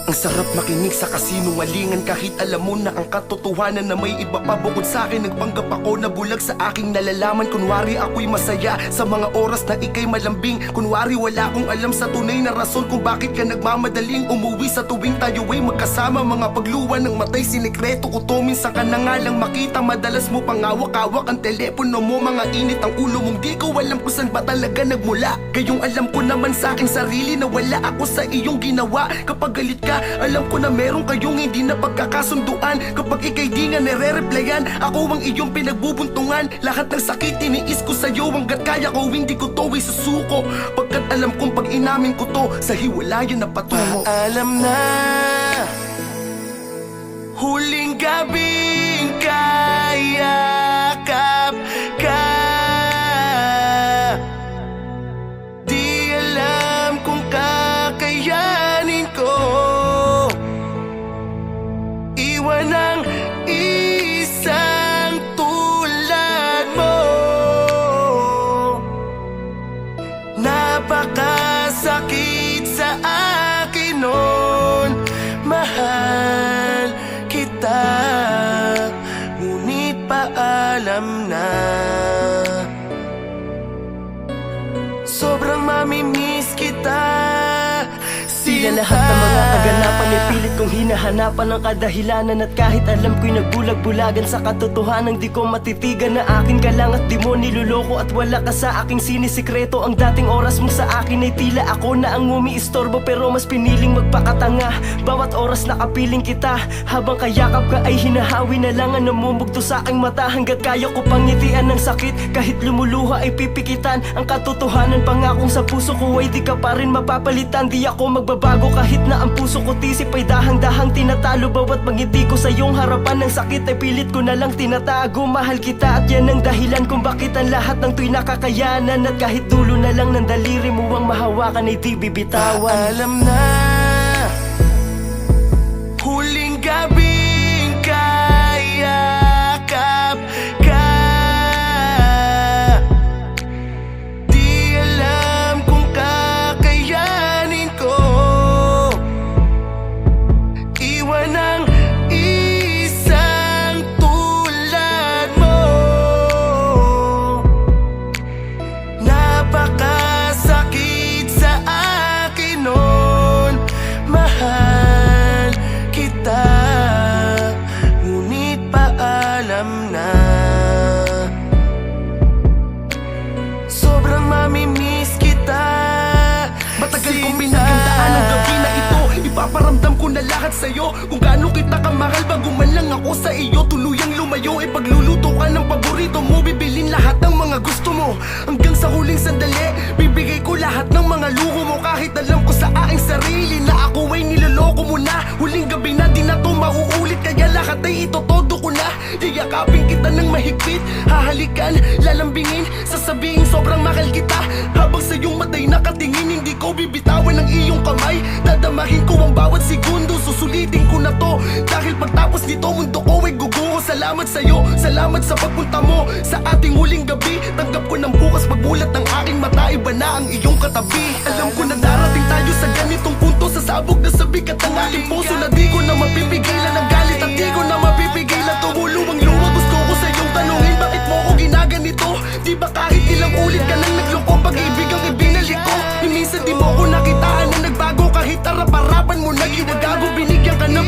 Ang sarap makinig sa kasinungalingan kahit alam mo na ang katotohanan na may iba pa bukod sa akin. Nagpanggap ako na bulag sa aking nalalaman. Kunwari ako'y masaya sa mga oras na ika'y malambing. Kunwari wala akong alam sa tunay na rason kung bakit ka nagmamadaling umuwi sa tuwing tayo ay magkasama. Mga pagluwa ng matay, sinikreto ko to, minsan ka na nga lang makita. Madalas mo pangawak-awak ang telepono mo, mga init ang ulo mong di ko alam kung saan ba talaga nagmula. Gayong alam ko naman sa aking sarili na wala ako sa iyong ginawa. Kapag galit ka, alam ko na meron kayong hindi na pagkakasunduan. Kapag ika'y di nga nare-replyan, ako ang iyong pinagbubuntungan. Lahat ng sakit tiniis ko sa'yo, hanggat kaya ko hindi ko to isusuko. Pagkat alam kong pag inamin ko to, sa hiwalayan na patungo. Alam na, huling gabing kayakap ka. Di alam kung kakayanin ko iwan ang isang tulad mo. Napakasakit sa akin nun. Mahal kita, ngunit paalam na. Sobrang mamimiss kita. Tila lahat ng mga kaganapan ay pilit kong hinahanapan ng kadahilanan. At kahit alam ko'y nagbulag-bulagan sa katotohanan, di ko matitigan na akin ka lang at di mo niluloko. At wala ka sa aking sinisikreto. Ang dating oras mo sa akin ay tila ako na ang umiistorbo, pero mas piniling magpakatanga. Bawat oras nakapiling kita, habang kayakap ka ay hinahawi na lang ang namumugto sa aking mata. Hanggat kaya ko pangitian ng sakit, kahit lumuluha ay pipikitan. Ang katotohanan pangakong sa puso ko ay di ka pa rin mapapalitan. Di ako magbabago kahit na ang puso ko tisip ay dahang-dahang tinatalo. Bawat pangiti ko sa iyong harapan ng sakit ay pilit ko na lang tinatago. Mahal kita at yan ang dahilan kung bakit ang lahat ng to'y nakakayanan. At kahit dulo na lang ng daliri mo ang mahawakan ay di bibitawan. Alam na, huling gabing kayakap ka. Di alam kung kakayanin ko iwan ang isang tulad mo. Napakasakit sa akin nun. Mahal kita, ngunit paalam na. Sobrang mamimiss kita. Matagal kong pinaghandaan ang gabi na ito. Ipaparamdam ko na lahat sa'yo, kung gaano kita kamahal. Bago man lang ako sa iyo tuluyang lumayo, ipagluluto ka ng paborito mo. Bibilin lahat ng mga gusto mo. Hanggang sa huling sandali, bibigay ko lahat ng mga luho mo. Kahit alam ko sa aking sarili na ako ay niloloko mo na. Huling gabi na di na to mauulit, kaya lahat ay itotodo ko na. Yayakapin kita ng mahigpit, hahalikan, lalambingin, sasabihin sobrang mahal kita. Habang sa iyong matay nakatingin, hindi ko bibitawan ang iyong kamay. Dadamahin ko ang bawat segundo, susulitin ko na to. Dahil pagtapos nito mundo ko ay guguho. Salamat sa'yo, salamat sa pagpunta mo sa ating huling gabi. Tanggap ko ng bukas pagbulat ng aking mata, iba na ang iyong katabi. Alam ko na darating tayo sa ganitong punto, sasabog na sa bigat ng ating puso, na di ko na mapipigilan ang galit at di ko na mapipigilan tumulong luwa. Gusto ko sa iyong tanungin, bakit mo ko ginaganito? Di ba kahit ilang ulit ka nang nagloko, pag-ibig ang ibinalik ko? Minsan di mo ko nakitaan na nagbago, kahit harap-harapan mo na ginagago. Binigyan ka ng